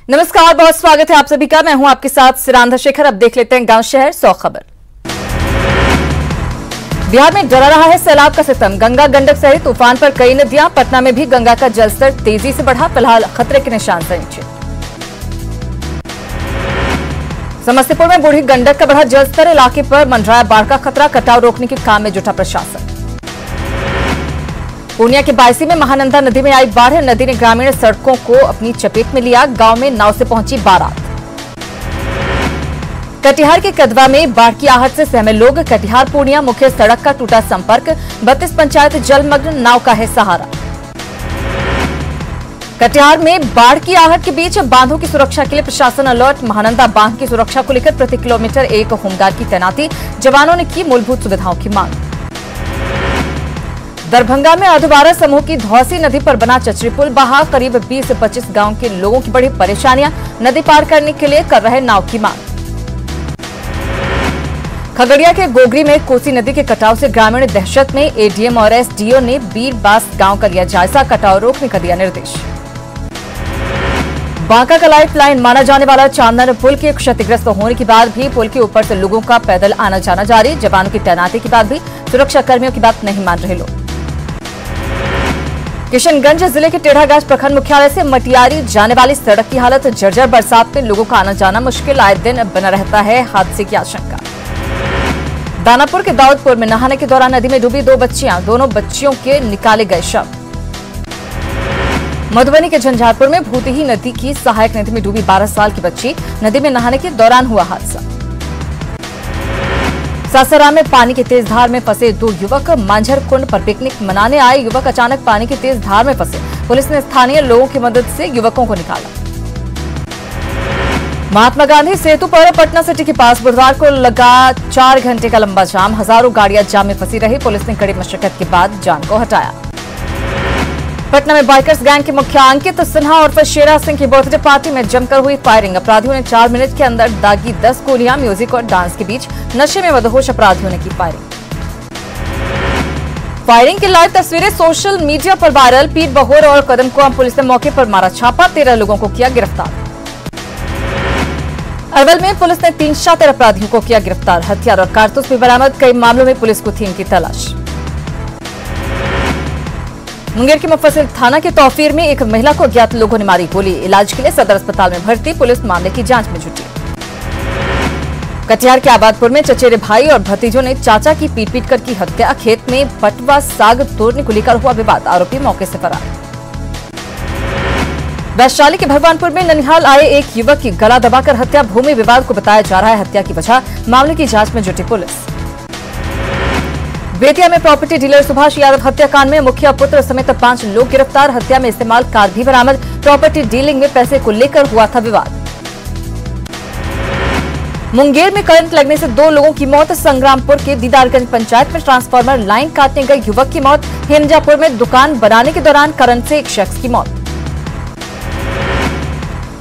नमस्कार, बहुत स्वागत है आप सभी का। मैं हूं आपके साथ सिरांधा शेखर। अब देख लेते हैं गांव शहर 100 खबर। बिहार में डरा रहा है सैलाब का सितम। गंगा गंडक सहित उफान पर कई नदियां। पटना में भी गंगा का जलस्तर तेजी से बढ़ा, फिलहाल खतरे के निशान से नीचे। समस्तीपुर में बूढ़ी गंडक का बढ़ा जलस्तर, इलाके पर मंडराया बाढ़ का खतरा। कटाव रोकने के काम में जुटा प्रशासन। पूर्णिया के बायसी में महानंदा नदी में आई बाढ़। नदी ने ग्रामीण सड़कों को अपनी चपेट में लिया। गांव में नाव से पहुंची बारात। कटिहार के कदवा में बाढ़ की आहट से सहमे लोग। कटिहार पूर्णिया मुख्य सड़क का टूटा संपर्क। 32 पंचायत जलमग्न, नाव का है सहारा। कटिहार में बाढ़ की आहट के बीच बांधों की सुरक्षा के लिए प्रशासन अलर्ट। महानंदा बांध की सुरक्षा को लेकर प्रति किलोमीटर एक होमगार्ड की तैनाती। जवानों ने की मूलभूत सुविधाओं की मांग। दरभंगा में अधवारा समूह की धौसी नदी पर बना चचरी पुल बहा। करीब 20 से 25 गांव के लोगों की बड़ी परेशानियां। नदी पार करने के लिए कर रहे नाव की मांग। खगड़िया के गोगरी में कोसी नदी के कटाव से ग्रामीण दहशत में। एडीएम और एसडीओ ने बीरबास गांव का लिया जायजा। कटाव रोकने का दिया निर्देश। बांका का लाइफ लाइन माना जाने वाला चांदन पुल के क्षतिग्रस्त होने के बाद भी पुल के ऊपर से लोगों का पैदल आना जाना जारी। जवानों की तैनाती के बाद भी सुरक्षा कर्मियों की बात नहीं मान रहे लोग। किशनगंज जिले के टेढ़ागाछ प्रखंड मुख्यालय से मटियारी जाने वाली सड़क की हालत जर्जर। बरसात में लोगों का आना जाना मुश्किल। आए दिन बना रहता है हादसे की आशंका। दानापुर के दाऊदपुर में नहाने के दौरान नदी में डूबी 2 बच्चियां। दोनों बच्चियों के निकाले गए शव। मधुबनी के झंझारपुर में भूतही नदी की सहायक नदी में डूबी 12 साल की बच्ची। नदी में नहाने के दौरान हुआ हादसा। सासाराम में पानी की तेज धार में फंसे 2 युवक। मांझर कुंड पर पिकनिक मनाने आए युवक अचानक पानी की तेज धार में फंसे। पुलिस ने स्थानीय लोगों की मदद से युवकों को निकाला। महात्मा गांधी सेतु पर पटना सिटी के पास बुधवार को लगा 4 घंटे का लंबा जाम। हजारों गाड़ियां जाम में फंसी रही। पुलिस ने कड़ी मशक्कत के बाद जाम को हटाया। पटना में बाइकर्स गैंग के मुखिया अंकित सिन्हा और शेरा सिंह की बर्थडे पार्टी में जमकर हुई फायरिंग। अपराधियों ने 4 मिनट के अंदर दागी 10 गोलियां। म्यूजिक और डांस के बीच नशे में मदहोश अपराधियों ने की फायरिंग की लाइव तस्वीरें सोशल मीडिया पर वायरल। पीर बहोर और कदमकुआं पुलिस ने मौके पर मारा छापा। 13 लोगों को किया गिरफ्तार। अरवल में पुलिस ने 3 शातिर अपराधियों को किया गिरफ्तार। हथियार और कारतूस भी बरामद। कई मामलों में पुलिस को थी इनकी तलाश। मुंगेर के मुफस्सिल थाना के तौफीर में एक महिला को अज्ञात लोगों ने मारी गोली। इलाज के लिए सदर अस्पताल में भर्ती। पुलिस मामले की जांच में जुटी। कटिहार के आबादपुर में चचेरे भाई और भतीजों ने चाचा की पीट कर की हत्या। खेत में पटवा साग तोड़ने को लेकर हुआ विवाद। आरोपी मौके से फरार। वैशाली के भगवानपुर में ननिहाल आए एक युवक की गला दबाकर हत्या। भूमि विवाद को बताया जा रहा है हत्या की वजह। मामले की जांच में जुटी पुलिस। बेतिया में प्रॉपर्टी डीलर सुभाष यादव हत्याकांड में मुखिया पुत्र समेत 5 लोग गिरफ्तार। हत्या में इस्तेमाल कार भी बरामद। प्रॉपर्टी डीलिंग में पैसे को लेकर हुआ था विवाद। मुंगेर में करंट लगने से 2 लोगों की मौत। संग्रामपुर के दीदारगंज पंचायत में ट्रांसफार्मर लाइन काटने गए युवक की मौत। हिंजापुर में दुकान बनाने के दौरान करंट से एक शख्स की मौत।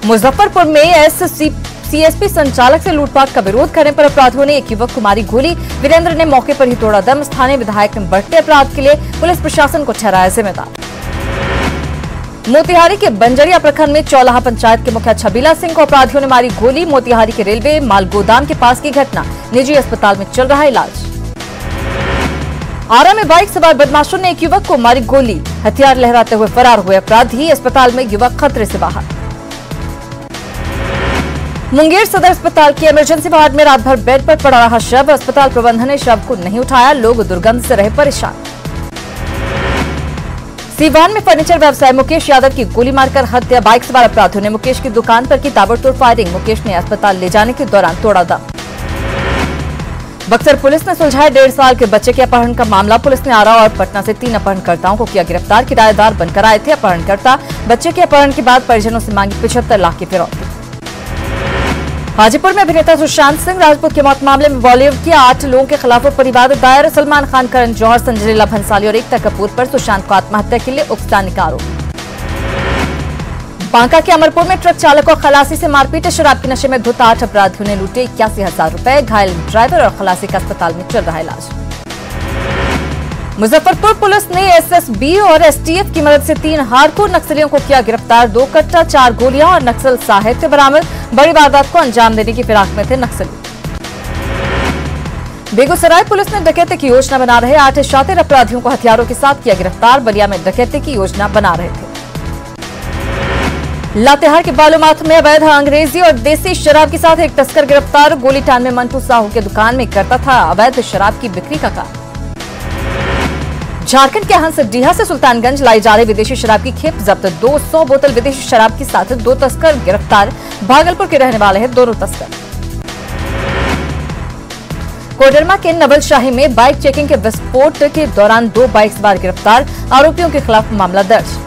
मुजफ्फरपुर में सीएसपी संचालक से लूटपाट का विरोध करने पर अपराधियों ने एक युवक को मारी गोली। वीरेंद्र ने मौके पर ही तोड़ा दम। स्थानीय विधायक ने बढ़ते अपराध के लिए पुलिस प्रशासन को ठहराया जिम्मेदार। मोतिहारी के बंजरिया प्रखंड में चौलाहा पंचायत के मुखिया छबीला सिंह को अपराधियों ने मारी गोली। मोतिहारी के रेलवे माल गोदाम के पास की घटना। निजी अस्पताल में चल रहा इलाज। आरा में बाइक सवार बदमाशों ने एक युवक को मारी गोली। हथियार लहराते हुए फरार हुए अपराधी। अस्पताल में युवक खतरे से बाहर। मुंगेर सदर अस्पताल के इमरजेंसी वार्ड में रात भर बेड पर पड़ा रहा शव। अस्पताल प्रबंधन ने शव को नहीं उठाया। लोग दुर्गंध से रहे परेशान। सीवान में फर्नीचर व्यवसायी मुकेश यादव की गोली मारकर हत्या। बाइक सवार अपराधियों ने मुकेश की दुकान पर की ताबड़तोड़ फायरिंग। मुकेश ने अस्पताल ले जाने के दौरान तोड़ा दम। बक्सर पुलिस ने सुलझाया 1.5 साल के बच्चे के अपहरण का मामला। पुलिस ने आरा और पटना से 3 अपहरणकर्ताओं को किया गिरफ्तार। किराएदार बनकर आए थे अपहरणकर्ता। बच्चे के अपहरण के बाद परिजनों से मांगी 75 लाख की फिरौती। हाजीपुर में अभिनेता सुशांत सिंह राजपूत के मौत मामले में बॉलीवुड के 8 लोगों के खिलाफ परिवाद दायर। सलमान खान, करण जौहर, संजय लीला भंसाली और एकता कपूर पर सुशांत को आत्महत्या के लिए उकसाने का आरोप। बांका के अमरपुर में ट्रक चालक और खलासी से मारपीट। शराब के नशे में धुत 8 अपराधियों ने लूटे 81,000 रुपए। घायल ड्राइवर और खलासी का अस्पताल में चल रहा इलाज। मुजफ्फरपुर पुलिस ने एसएसबी और एसटीएफ की मदद से 3 हार्डकोर नक्सलियों को किया गिरफ्तार। 2 कट्टा, 4 गोलियां और नक्सल साहित्य बरामद। बड़ी वारदात को अंजाम देने की फिराक में थे नक्सली। बेगूसराय पुलिस ने डकैती की योजना बना रहे 8 शातिर अपराधियों को हथियारों के साथ किया गिरफ्तार। बलिया में डकैती की योजना बना रहे थे। लातेहार के बालूमाथ में अवैध अंग्रेजी और देसी शराब के साथ एक तस्कर गिरफ्तार। गोलीटान में मंटू साहू की दुकान में करता था अवैध शराब की बिक्री का काम। झारखंड के हंसडीहा से सुल्तानगंज लाई जा रही विदेशी शराब की खेप जब्त। 200 बोतल विदेशी शराब के साथ 2 तस्कर गिरफ्तार। भागलपुर के रहने वाले हैं दोनों तस्कर। कोडरमा के नवलशाही में बाइक चेकिंग के विस्फोट के दौरान 2 बाइक सवार गिरफ्तार। आरोपियों के खिलाफ मामला दर्ज।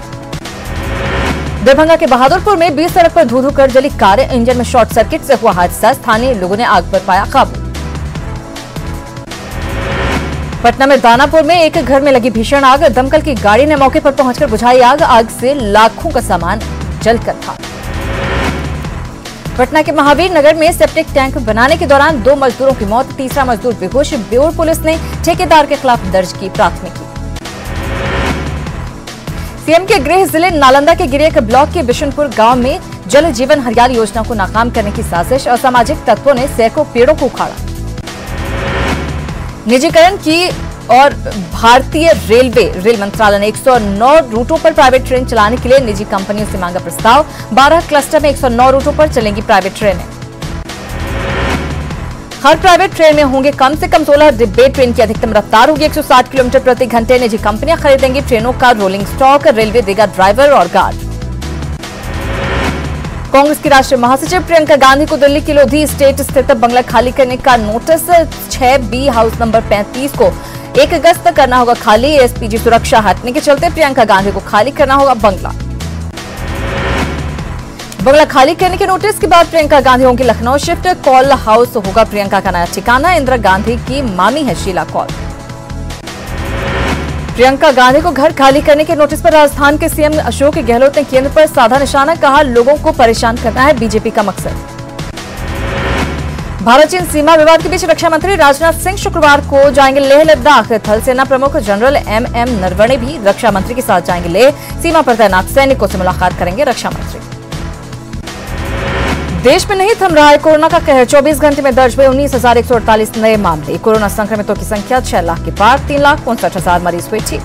दरभंगा के बहादुरपुर में बीच सड़क पर धू-धू कर जली कार। इंजन में शॉर्ट सर्किट से हुआ हादसा। स्थानीय लोगों ने आग पर पाया काबू। पटना में दानापुर में एक घर में लगी भीषण आग। दमकल की गाड़ी ने मौके पर पहुंचकर बुझाई आग। आग से लाखों का सामान जलकर था। पटना के महावीर नगर में सेप्टिक टैंक बनाने के दौरान 2 मजदूरों की मौत। तीसरा मजदूर बेहोश। बेउर पुलिस ने ठेकेदार के खिलाफ दर्ज की प्राथमिकी। सीएम के गृह जिले नालंदा के गिरियक ब्लॉक के बिशनपुर गांव में जल जीवन हरियाली योजना को नाकाम करने की साजिश। असामाजिक तत्वों ने सैकड़ों पेड़ों को उखाड़ा। निजीकरण की और भारतीय रेल मंत्रालय ने 109 रूटों पर प्राइवेट ट्रेन चलाने के लिए निजी कंपनियों से मांगा प्रस्ताव। 12 क्लस्टर में 109 रूटों पर चलेंगी प्राइवेट ट्रेनें। हर प्राइवेट ट्रेन में होंगे कम से कम 16 डिब्बे। ट्रेन की अधिकतम रफ्तार होगी 160 किलोमीटर प्रति घंटे। निजी कंपनियां खरीदेंगी ट्रेनों का रोलिंग स्टॉक। रेलवे देगा ड्राइवर और गार्ड। कांग्रेस की राष्ट्रीय महासचिव प्रियंका गांधी को दिल्ली के लोधी स्टेट स्थित बंगला खाली करने का नोटिस। 6B हाउस नंबर 35 को 1 अगस्त तक करना होगा खाली। एसपीजी सुरक्षा हटने के चलते प्रियंका गांधी को खाली करना होगा बंगला। बंगला खाली करने के नोटिस के बाद प्रियंका गांधी होंगी लखनऊ शिफ्ट। कॉल हाउस होगा प्रियंका का नया ठिकाना। इंदिरा गांधी की मामी है शीला कौल। प्रियंका गांधी को घर खाली करने के नोटिस पर राजस्थान के सीएम अशोक गहलोत ने केंद्र पर साधा निशाना। कहा, लोगों को परेशान करना है बीजेपी का मकसद। भारत चीन सीमा विवाद के बीच रक्षा मंत्री राजनाथ सिंह शुक्रवार को जाएंगे लेह लद्दाख। थल सेना प्रमुख जनरल MM नरवणे भी रक्षा मंत्री के साथ जाएंगे लेह। सीमा पर तैनात सैनिकों से मुलाकात करेंगे रक्षा मंत्री। देश में नहीं थम रहा है कोरोना का कहर। 24 घंटे में दर्ज हुए 19,148 नए मामले। कोरोना संक्रमितों की संख्या 6 लाख के पार। 3,65,000 मरीज हुए ठीक।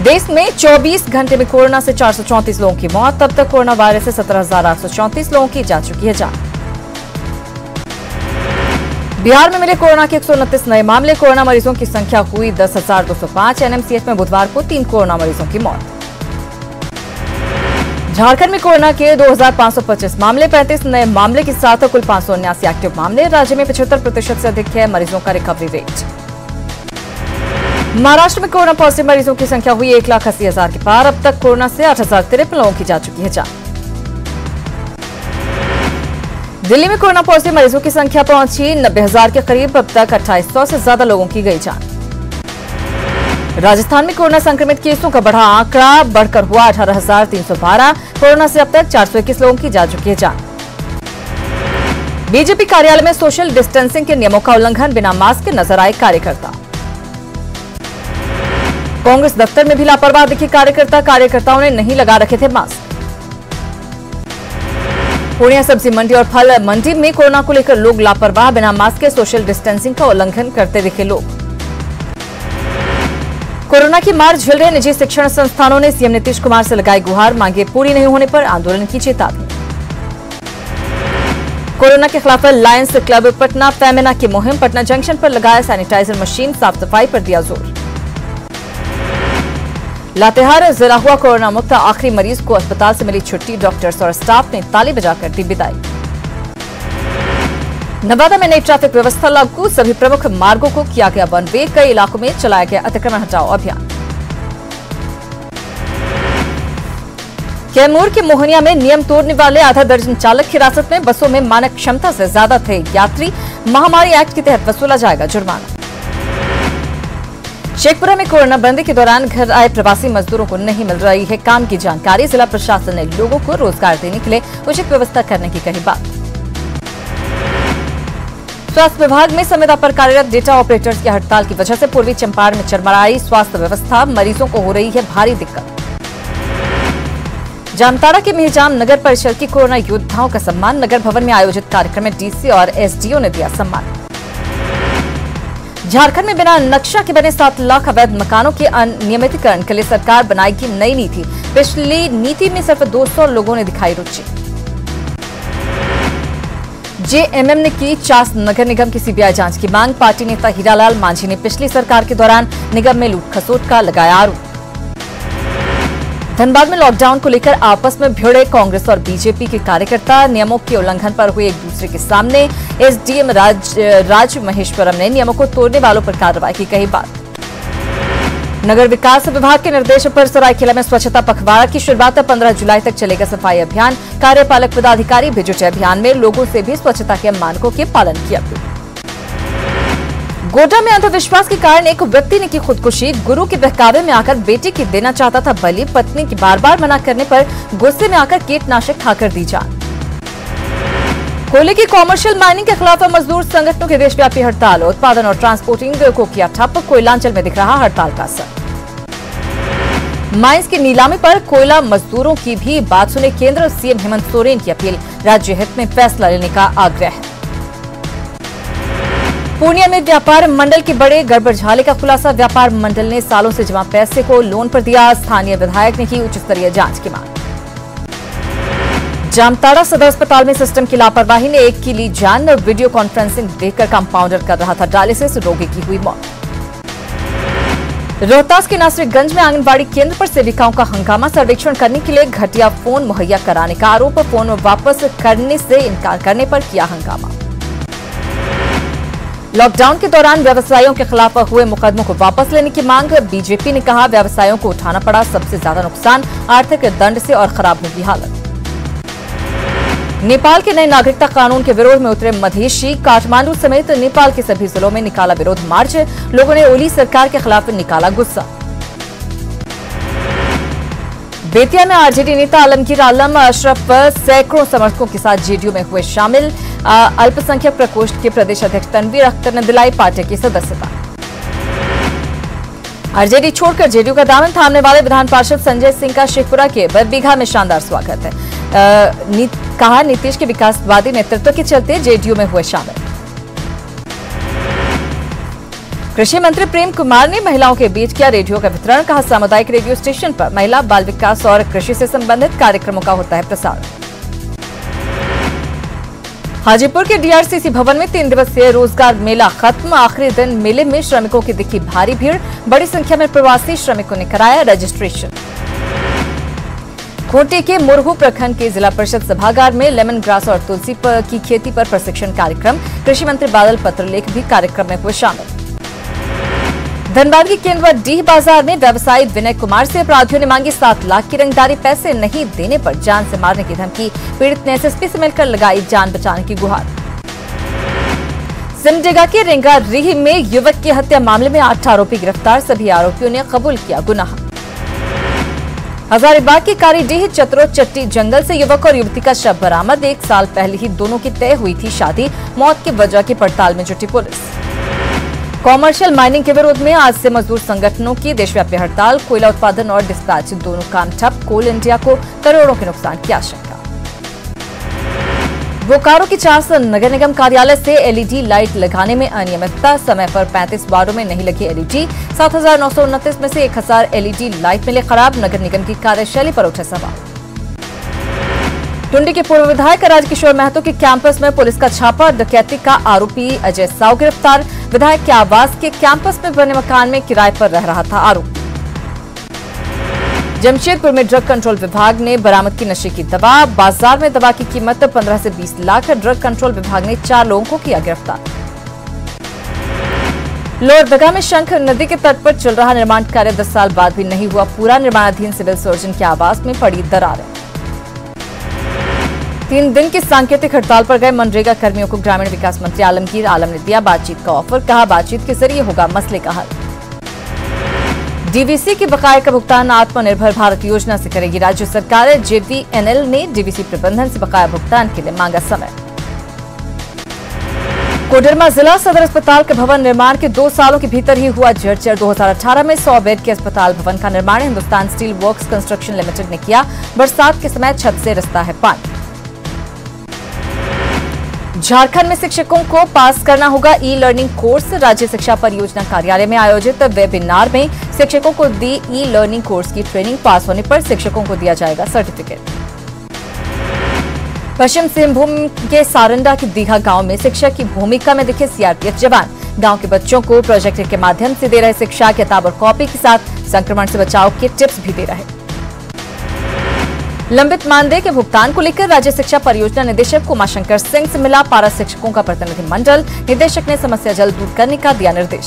देश में 24 घंटे में कोरोना से 434 लोगों की मौत। तब तक कोरोना वायरस से 17,834 लोगों की जा चुकी है जान। बिहार में मिले कोरोना के 129 नए मामले। कोरोना मरीजों की संख्या हुई 10,205। एनएमसीएच में बुधवार को 3 कोरोना मरीजों की मौत। झारखंड में कोरोना के 2,525 मामले। 35 नए मामले के साथ कुल 579 एक्टिव मामले। राज्य में 75% से अधिक है मरीजों का रिकवरी रेट। महाराष्ट्र में कोरोना पॉजिटिव मरीजों की संख्या हुई 1,80,000 के पार। अब तक कोरोना से 8,053 लोगों की जा चुकी है जान। दिल्ली में कोरोना पॉजिटिव मरीजों की संख्या पहुंची 90,000 के करीब। अब तक 2800 से ज्यादा लोगों की गई जान। राजस्थान में कोरोना संक्रमित केसों का बढ़ा आंकड़ा बढ़कर हुआ 18,312। कोरोना से अब तक 421 लोगों की जा चुकी है जान। बीजेपी कार्यालय में सोशल डिस्टेंसिंग के नियमों का उल्लंघन। बिना मास्क के नजर आए कार्यकर्ता। कांग्रेस दफ्तर में भी लापरवाह दिखे कार्यकर्ताओं ने नहीं लगा रखे थे मास्क। पूर्णिया सब्जी मंडी और फल मंडी में कोरोना को लेकर लोग लापरवाह। बिना मास्क के सोशल डिस्टेंसिंग का उल्लंघन करते दिखे लोग। कोरोना की मार झेल रहे निजी शिक्षण संस्थानों ने सीएम नीतीश कुमार से लगाई गुहार। मांगे पूरी नहीं होने पर आंदोलन की चेतावनी। कोरोना के खिलाफ लायंस क्लब पटना फेमिना की मुहिम। पटना जंक्शन पर लगाया सैनिटाइजर मशीन। साफ सफाई पर दिया जोर। लातेहार जिला हुआ कोरोना मुक्त। आखिरी मरीज को अस्पताल से मिली छुट्टी। डॉक्टर्स और स्टाफ ने ताली बजाकर दी विदाई। नवादा में नई ट्रैफिक व्यवस्था लागू। सभी प्रमुख मार्गों को किया गया वन वे। कई इलाकों में चलाया गया अतिक्रमण हटाओ अभियान। कैमूर के मोहनिया में नियम तोड़ने वाले आधा दर्जन चालक हिरासत में। बसों में मानक क्षमता से ज्यादा थे यात्री। महामारी एक्ट के तहत वसूला जाएगा जुर्माना। शेखपुरा में कोरोना बंदी के दौरान घर आए प्रवासी मजदूरों को नहीं मिल रही है काम की जानकारी। जिला प्रशासन ने लोगों को रोजगार देने के लिए उचित व्यवस्था करने की कही बात। स्वास्थ्य विभाग में संविदा पर कार्यरत डेटा ऑपरेटर्स की हड़ताल की वजह से पूर्वी चंपारण में चरमराई स्वास्थ्य व्यवस्था, मरीजों को हो रही है भारी दिक्कत। जामताड़ा के मेहजाम नगर परिषद की कोरोना योद्धाओं का सम्मान, नगर भवन में आयोजित कार्यक्रम में डीसी और एसडीओ ने दिया सम्मान। झारखंड में बिना नक्शा के बने 7 लाख अवैध मकानों के अनियमितीकरण के लिए सरकार बनाएगी नई नीति। पिछली नीति में सिर्फ 200 लोगों ने दिखाई रुचि। जेएमएम ने की चास नगर निगम की सीबीआई जांच की मांग। पार्टी नेता हीरालाल मांझी ने पिछली सरकार के दौरान निगम में लूट खसोट का लगाया आरोप। धनबाद में लॉकडाउन को लेकर आपस में भिड़े कांग्रेस और बीजेपी के कार्यकर्ता, नियमों के उल्लंघन पर हुए एक दूसरे के सामने। एसडीएम राज महेश्वरम ने नियमों को तोड़ने वालों पर कार्रवाई की कही बात। नगर विकास विभाग के निर्देश पर सरायकेला में स्वच्छता पखवाड़ा की शुरुआत 15 जुलाई तक चलेगा सफाई अभियान। कार्यपालक पदाधिकारी भी जुटे अभियान में, लोगों से भी स्वच्छता के मानकों के पालन की अपील। गोड्डा में अंधविश्वास के कारण एक व्यक्ति ने की खुदकुशी। गुरु के बहकावे में आकर बेटे की देना चाहता था बलि, पत्नी की बार बार मना करने पर गुस्से में आकर कीटनाशक खाकर दी जान। कोयले की कॉमर्शियल माइनिंग के खिलाफ मजदूर संगठनों की देशव्यापी हड़ताल, उत्पादन और ट्रांसपोर्टिंग को किया ठप। कोयलांचल में दिख रहा हड़ताल का असर। माइंस की नीलामी पर कोयला मजदूरों की भी बात सुने केंद्र, सीएम हेमंत सोरेन की अपील। राज्य हित में फैसला लेने का आग्रह। पूर्णिया में व्यापार मंडल के बड़े गड़बड़झाले का खुलासा। व्यापार मंडल ने सालों से जमा पैसे को लोन पर दिया। स्थानीय विधायक ने की उच्च स्तरीय जांच की मांग। जामताड़ा सदर अस्पताल में सिस्टम की लापरवाही ने एक की ली जान। वीडियो कॉन्फ्रेंसिंग देखकर कंपाउंडर कर रहा था डायलिसिस, रोगी की हुई मौत। रोहतास के नासरिकगंज में आंगनबाड़ी केंद्र पर सेविकाओं का हंगामा। सर्वेक्षण करने के लिए घटिया फोन मुहैया कराने का आरोप। फोन वापस करने से इनकार करने पर किया हंगामा। लॉकडाउन के दौरान व्यवसायियों के खिलाफ हुए मुकदमों को वापस लेने की मांग। बीजेपी ने कहा व्यवसायियों को उठाना पड़ा सबसे ज्यादा नुकसान, आर्थिक दंड से और खराब होगी हालत। नेपाल के नए नागरिकता कानून के विरोध में उतरे मधेशी। काठमांडू समेत नेपाल के सभी जिलों में निकाला विरोध मार्च। लोगों ने ओली सरकार के खिलाफ निकाला गुस्सा। बेतिया में आरजेडी नेता आलमगीर आलम अशरफ सैकड़ों समर्थकों के साथ जेडीयू में हुए शामिल। अल्पसंख्यक प्रकोष्ठ के प्रदेश अध्यक्ष तनवीर अख्तर ने दिलाई पार्टी की सदस्यता। आरजेडी छोड़कर जेडीयू का दामन थामने वाले विधान पार्षद संजय सिंह का शेखपुरा के बरबीघा में शानदार स्वागत है। कहा नीतीश के विकासवादी नेतृत्व के चलते जेडीयू में हुए शामिल। कृषि मंत्री प्रेम कुमार ने महिलाओं के बीच किया रेडियो का वितरण। कहा सामुदायिक रेडियो स्टेशन पर महिला, बाल विकास और कृषि से संबंधित कार्यक्रमों का होता है प्रसारण। हाजीपुर के डीआरसीसी भवन में 3 दिवसीय रोजगार मेला खत्म। आखिरी दिन मेले में श्रमिकों की दिखी भारी भीड़। बड़ी संख्या में प्रवासी श्रमिकों ने कराया रजिस्ट्रेशन। खूंटी के मुरहू प्रखंड के जिला परिषद सभागार में लेमन ग्रास और तुलसी की खेती पर प्रशिक्षण कार्यक्रम। कृषि मंत्री बादल पत्रलेख भी कार्यक्रम में हुए शामिल। धनबाद के केंद्र डीह बाजार में व्यवसायी विनय कुमार से अपराधियों ने मांगी 7 लाख की रंगदारी। पैसे नहीं देने पर जान से मारने की धमकी। पीड़ित ने एसएसपी से मिलकर लगाई जान बचाने की गुहार। सिमडेगा के रेंगारीह में युवक की हत्या मामले में 8 आरोपी गिरफ्तार। सभी आरोपियों ने कबूल किया गुनाह। हजारीबाग की कारीडीह चतरो चट्टी जंगल से युवक और युवती का शव बरामद। 1 साल पहले ही दोनों की तय हुई थी शादी। मौत की वजह की पड़ताल में जुटी पुलिस। कॉमर्शियल माइनिंग के विरोध में आज से मजदूर संगठनों की देशव्यापी हड़ताल। कोयला उत्पादन और डिस्पैच दोनों काम ठप। कोल इंडिया को करोड़ों के नुकसान की आशंका। बोकारो की चास नगर निगम कार्यालय से एलईडी लाइट लगाने में अनियमितता। समय पर 35 वार्डों में नहीं लगी एलईडी। 7,929 में से 1,000 एलईडी लाइट मिले खराब। नगर निगम की कार्यशैली पर उठे सवाल। टुंडी के पूर्व विधायक राजकिशोर महतो के कैंपस में पुलिस का छापा। डकैती का आरोपी अजय साव गिरफ्तार। विधायक के आवास के कैंपस में बने मकान में किराए पर रह रहा था आरोपी। जमशेदपुर में ड्रग कंट्रोल विभाग ने बरामद की नशे की दवा। बाजार में दवा की कीमत 15 से 20 लाख। ड्रग कंट्रोल विभाग ने 4 लोगों को किया गिरफ्तार। लोहरदगा में शंख नदी के तट पर चल रहा निर्माण कार्य 10 साल बाद भी नहीं हुआ पूरा। निर्माणाधीन सिविल सर्जन के आवास में पड़ी दरारें। 3 दिन की सांकेतिक हड़ताल पर गए मनरेगा कर्मियों को ग्रामीण विकास मंत्री आलमगीर आलम ने दिया बातचीत का ऑफर। कहा बातचीत के जरिए होगा मसले का हल। डीवीसी के बकाये का भुगतान आत्मनिर्भर भारत योजना से करेगी राज्य सरकार। जेवीएनएल ने डीवीसी प्रबंधन से बकाया भुगतान के लिए मांगा समय। कोडरमा जिला सदर अस्पताल के भवन निर्माण के 2 सालों के भीतर ही हुआ जर्जर। 2018 में 100 बेड के अस्पताल भवन का निर्माण Hindustan steel works construction limited ने किया। बरसात के समय छत से रिसता है पानी। झारखंड में शिक्षकों को पास करना होगा ई लर्निंग कोर्स। राज्य शिक्षा परियोजना कार्यालय में आयोजित वेबिनार में शिक्षकों को दी ई लर्निंग कोर्स की ट्रेनिंग। पास होने पर शिक्षकों को दिया जाएगा सर्टिफिकेट। पश्चिम सिंहभूम के सारंडा के दीघा गांव में शिक्षक की भूमिका में दिखे सीआरपीएफ जवान। गांव के बच्चों को प्रोजेक्टर के माध्यम से दे रहे शिक्षा, किताब और कॉपी के साथ संक्रमण से बचाव के टिप्स भी दे रहे। लंबित मानदेय के भुगतान को लेकर राज्य शिक्षा परियोजना निदेशक उमाशंकर सिंह से मिला पारा शिक्षकों का प्रतिनिधिमंडल। निदेशक ने समस्या जल्द दूर करने का दिया निर्देश।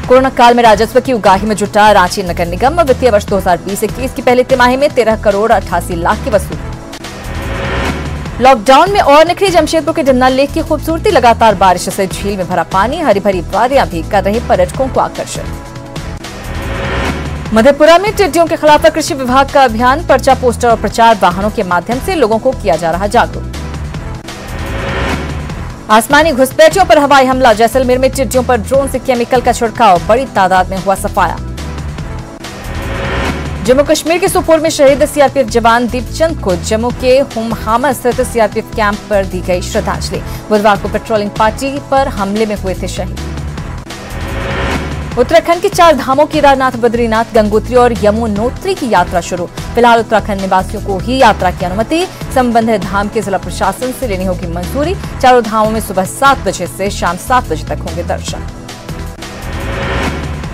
कोरोना काल में राजस्व की उगाही में जुटा रांची नगर निगम। वित्तीय वर्ष 2020-21 की पहली तिमाही में 13 करोड़ 88 लाख की वसूली। लॉकडाउन में और निखरी जमशेदपुर के डन्ना लेक की खूबसूरती। लगातार बारिश से झील में भरा पानी। हरी भरी वादियां भी कर रही पर्यटकों को आकर्षित। मधेपुरा में टिड्डियों के खिलाफ कृषि विभाग का अभियान। पर्चा, पोस्टर और प्रचार वाहनों के माध्यम से लोगों को किया जा रहा जागरूक। आसमानी घुसपैठियों पर हवाई हमला। जैसलमेर में टिड्डियों पर ड्रोन से केमिकल का छिड़काव। बड़ी तादाद में हुआ सफाया। जम्मू कश्मीर के सोपोर में शहीद सीआरपीएफ जवान दीपचंद को जम्मू के हुमहामा स्थित सीआरपीएफ कैंप पर दी गई श्रद्धांजलि। बुधवार को पेट्रोलिंग पार्टी पर हमले में हुए थे शहीद। उत्तराखंड के 4 धामों केदारनाथ, बद्रीनाथ, गंगोत्री और यमुनोत्री की यात्रा शुरू। फिलहाल उत्तराखंड निवासियों को ही यात्रा की अनुमति। संबंधित धाम के जिला प्रशासन से लेनी होगी मंजूरी। चारों धामों में सुबह 7 बजे से शाम 7 बजे तक होंगे दर्शन।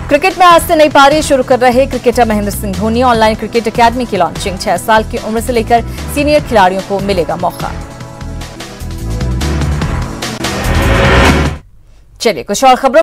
क्रिकेट में आज से नई पारी शुरू कर रहे cricketer Mahendra Singh Dhoni. Online cricket academy की लॉन्चिंग। 6 साल की उम्र से लेकर सीनियर खिलाड़ियों को मिलेगा मौका। चलिए कुछ और खबरों